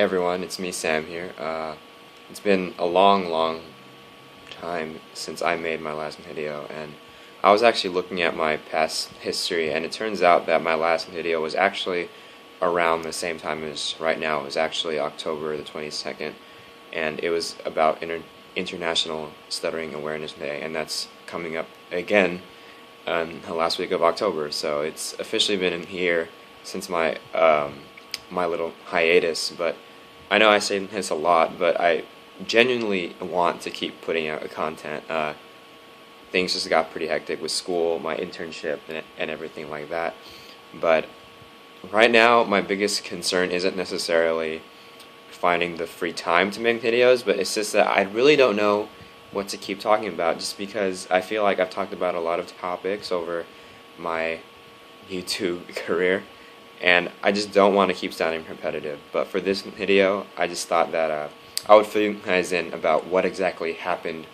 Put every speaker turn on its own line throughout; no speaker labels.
Hey everyone, it's me Sam here. It's been a long time since I made my last video, and I was actually looking at my past history, and it turns out that my last video was actually around the same time as right now. It was actually October the 22nd, and it was about International Stuttering Awareness Day, and that's coming up again the last week of October. So it's officially been in here since my my little hiatus, but I know I say this a lot, but I genuinely want to keep putting out content. Things just got pretty hectic with school, my internship, and everything like that. But right now, my biggest concern isn't necessarily finding the free time to make videos, but it's just that I really don't know what to keep talking about, just because I feel like I've talked about a lot of topics over my YouTube career, and I just don't want to keep sounding repetitive. But for this video, I just thought that I would fill you guys in about what exactly happened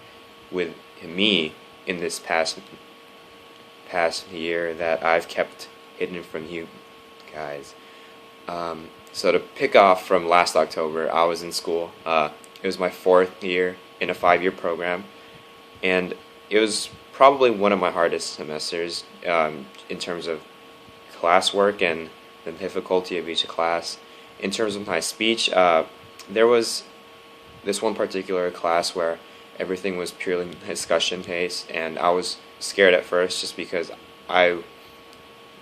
with me in this past year that I've kept hidden from you guys. So to pick off from last October, I was in school. It was my 4th year in a 5-year program, and it was probably one of my hardest semesters in terms of classwork and the difficulty of each class. In terms of my speech, there was this one particular class where everything was purely discussion based, and I was scared at first just because I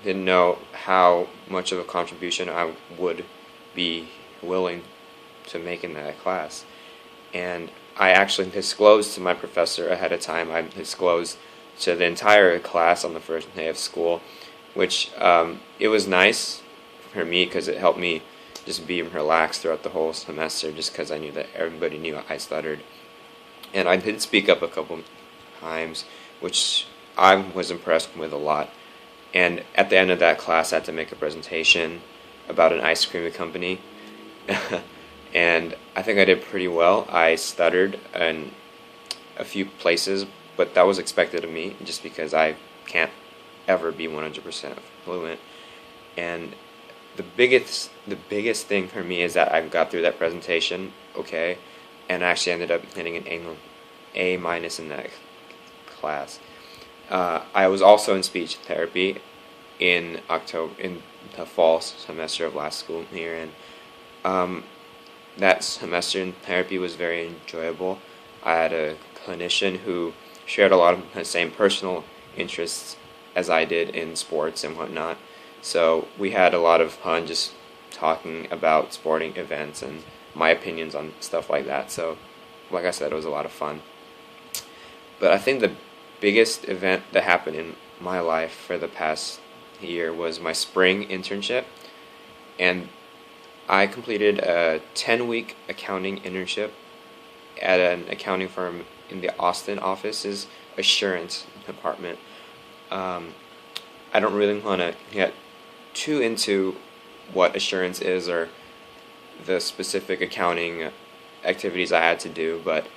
didn't know how much of a contribution I would be willing to make in that class. And I actually disclosed to my professor ahead of time. I disclosed to the entire class on the first day of school, which it was nice for me because it helped me just be relaxed throughout the whole semester, just because I knew that everybody knew I stuttered. And I did speak up a couple times, which I was impressed with a lot. And at the end of that class, I had to make a presentation about an ice cream company. And I think I did pretty well. I stuttered in a few places, but that was expected of me just because I can't ever be 100% fluent. And the biggest thing for me is that I got through that presentation okay, and I actually ended up getting an A minus in that class. I was also in speech therapy in the fall semester of last school year, and that semester in therapy was very enjoyable. I had a clinician who shared a lot of the same personal interests as I did in sports and whatnot. So we had a lot of fun just talking about sporting events and my opinions on stuff like that. So, like I said, it was a lot of fun. But I think the biggest event that happened in my life for the past year was my spring internship. And I completed a 10-week accounting internship at an accounting firm in the Austin office's assurance department. I don't really want to get too into what assurance is or the specific accounting activities I had to do, but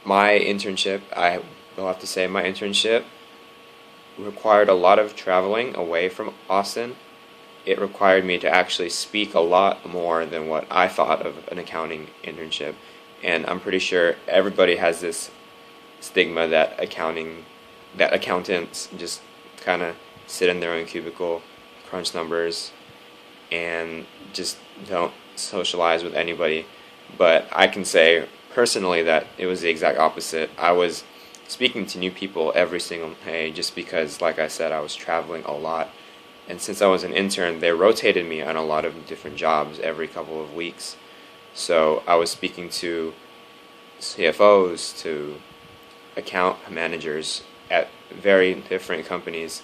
my internship, I will have to say, my internship required a lot of traveling away from Austin. It required me to actually speak a lot more than what I thought of an accounting internship, and I'm pretty sure everybody has this stigma that accountants just kind of sit in their own cubicle, crunch numbers, and just don't socialize with anybody. But I can say personally that it was the exact opposite. I was speaking to new people every single day just because, like I said, I was traveling a lot. And since I was an intern, they rotated me on a lot of different jobs every couple of weeks. So I was speaking to CFOs, to account managers at very different companies.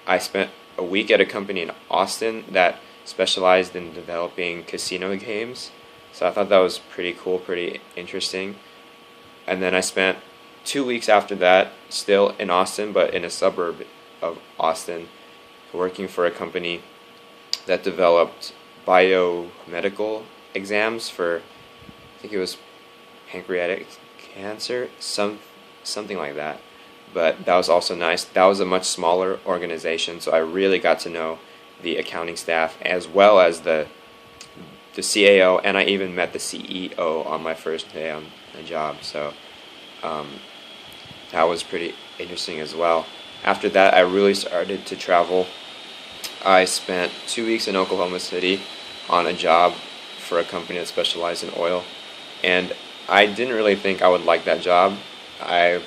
I spent a week at a company in Austin that specialized in developing casino games. So I thought that was pretty cool, pretty interesting. And then I spent 2 weeks after that, still in Austin, but in a suburb of Austin, working for a company that developed biomedical exams for, I think it was pancreatic cancer, something like that. But that was also nice. That was a much smaller organization, so I really got to know the accounting staff as well as the the CAO, and I even met the CEO on my first day on the job. So that was pretty interesting as well. After that, I really started to travel. I spent 2 weeks in Oklahoma City on a job for a company that specialized in oil, and I didn't really think I would like that job. I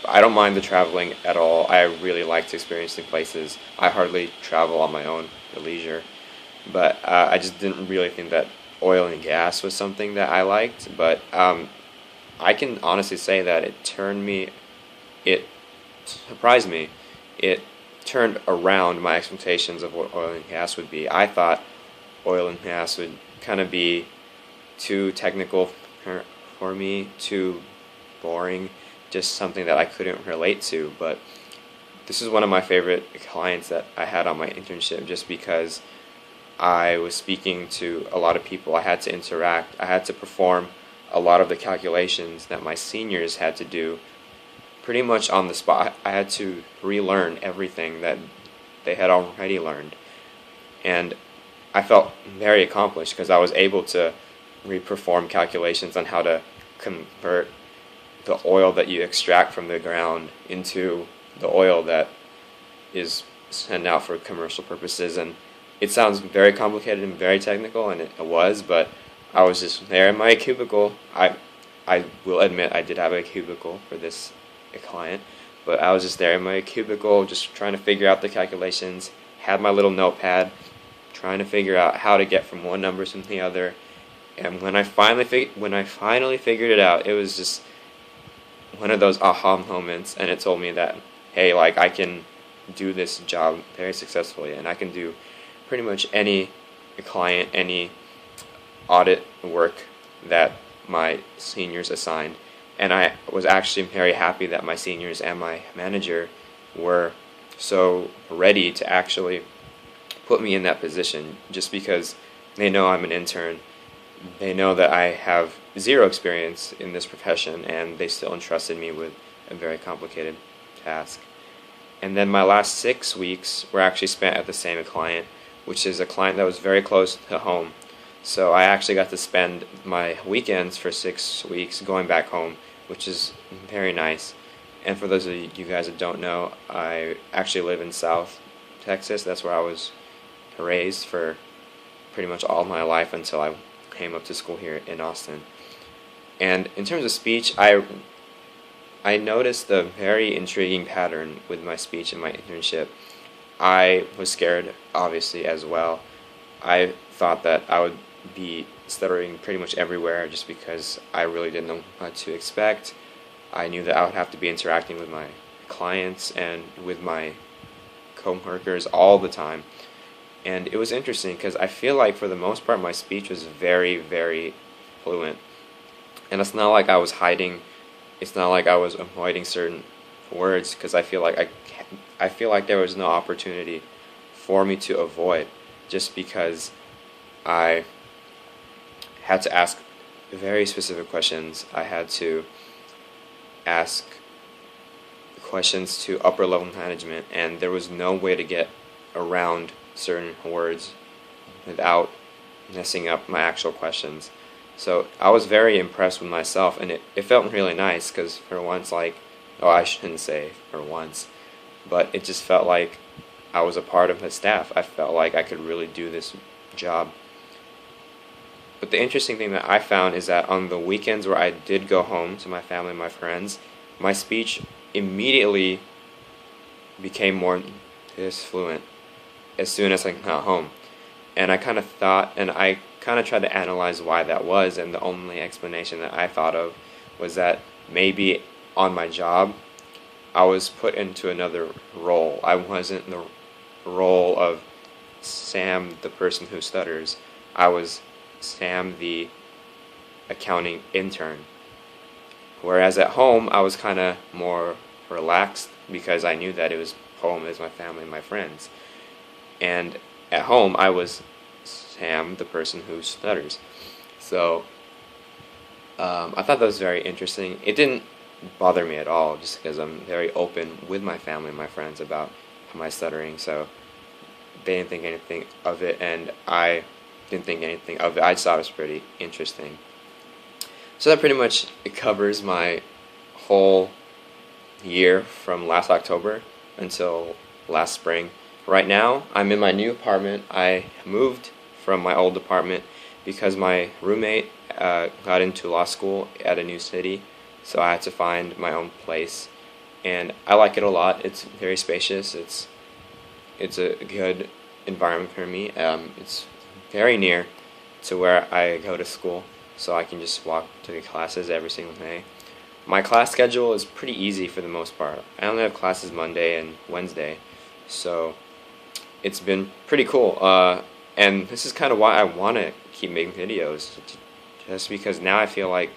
don't mind the traveling at all. I really liked experiencing places. I hardly travel on my own for leisure, but I just didn't really think that oil and gas was something that I liked. But I can honestly say that it surprised me. It turned around my expectations of what oil and gas would be. I thought oil and gas would kind of be too technical for me, too boring, just something that I couldn't relate to. But this is one of my favorite clients that I had on my internship, just because I was speaking to a lot of people. I had to interact. I had to perform a lot of the calculations that my seniors had to do pretty much on the spot. I had to relearn everything that they had already learned. And I felt very accomplished because I was able to reperform calculations on how to convert the oil that you extract from the ground into the oil that is sent out for commercial purposes. And it sounds very complicated and very technical, and it was, but I was just there in my cubicle. I will admit I did have a cubicle for this client, but I was just there in my cubicle just trying to figure out the calculations, had my little notepad, trying to figure out how to get from one number to the other. And when I finally figured it out, it was just one of those aha moments, and it told me that, hey, like, I can do this job very successfully, and I can do pretty much any client, any audit work that my seniors assigned. And I was actually very happy that my seniors and my manager were so ready to actually put me in that position, just because they know I'm an intern. They know that I have zero experience in this profession, and they still entrusted me with a very complicated task. And then my last 6 weeks were actually spent at the same client, which is a client that was very close to home. So I actually got to spend my weekends for 6 weeks going back home, which is very nice. And for those of you guys that don't know, I actually live in South Texas. That's where I was raised for pretty much all my life until I came up to school here in Austin. And in terms of speech, I noticed a very intriguing pattern with my speech in my internship. I was scared, obviously, as well. I thought that I would be stuttering pretty much everywhere just because I really didn't know what to expect. I knew that I would have to be interacting with my clients and with my co-workers all the time. And it was interesting because I feel like for the most part my speech was very, very fluent. And it's not like I was hiding. It's not like I was avoiding certain words, because I feel like there was no opportunity for me to avoid, just because I had to ask very specific questions. I had to ask questions to upper level management, and there was no way to get around certain words without messing up my actual questions. So I was very impressed with myself, and it felt really nice, because for once, I shouldn't say for once, but it just felt like I was a part of the staff. I felt like I could really do this job. But the interesting thing that I found is that on the weekends where I did go home to my family and my friends, my speech immediately became more fluent as soon as I got home. And I kind of tried to analyze why that was, and the only explanation that I thought of was that maybe on my job I was put into another role. I wasn't in the role of Sam, the person who stutters. I was Sam, the accounting intern. Whereas at home I was kind of more relaxed, because I knew that it was home is my family and my friends. And at home I was Sam, the person who stutters. So I thought that was very interesting. It didn't bother me at all, just because I'm very open with my family and my friends about my stuttering, so they didn't think anything of it. And I didn't think anything of it. I just thought it was pretty interesting. So that pretty much it covers my whole year from last October until last spring. Right now, I'm in my new apartment. I moved from my old apartment because my roommate got into law school at a new city, so I had to find my own place, and I like it a lot. It's very spacious. It's a good environment for me. It's very near to where I go to school, so I can just walk to the classes every single day. My class schedule is pretty easy for the most part. I only have classes Monday and Wednesday, so it's been pretty cool. And this is kind of why I want to keep making videos, just because now I feel like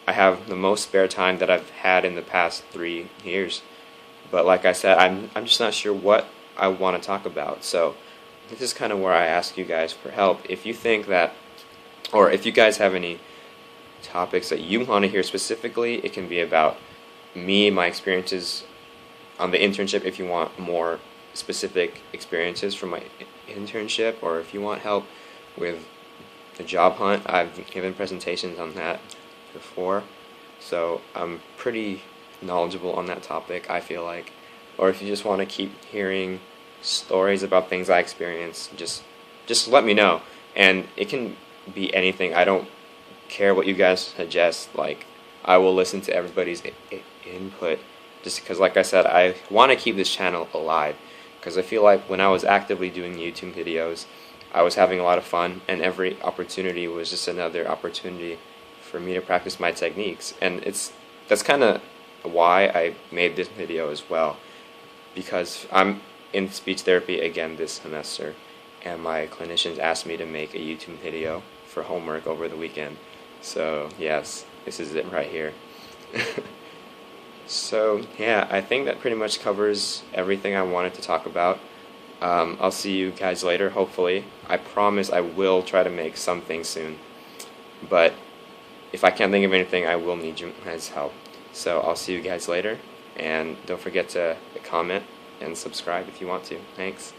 I have the most spare time that I've had in the past 3 years. But like I said, I'm just not sure what I want to talk about. So this is kind of where I ask you guys for help. If you think that, or if you guys have any topics that you want to hear specifically, it can be about me, my experiences on the internship, if you want more specific experiences from my internship, or if you want help with the job hunt. I've given presentations on that before, so I'm pretty knowledgeable on that topic, I feel like. Or if you just want to keep hearing stories about things I experienced, just let me know. And it can be anything. I don't care what you guys suggest. Like, I will listen to everybody's input, just because, like I said, I want to keep this channel alive, because I feel like when I was actively doing YouTube videos, I was having a lot of fun, and every opportunity was just another opportunity for me to practice my techniques. And that's kind of why I made this video as well, because I'm in speech therapy again this semester, and my clinicians asked me to make a YouTube video for homework over the weekend. So yes, this is it right here. So yeah, I think that pretty much covers everything I wanted to talk about. I'll see you guys later, hopefully. I promise I will try to make something soon, but if I can't think of anything, I will need you guys' help. So I'll see you guys later, and don't forget to comment and subscribe if you want to. Thanks.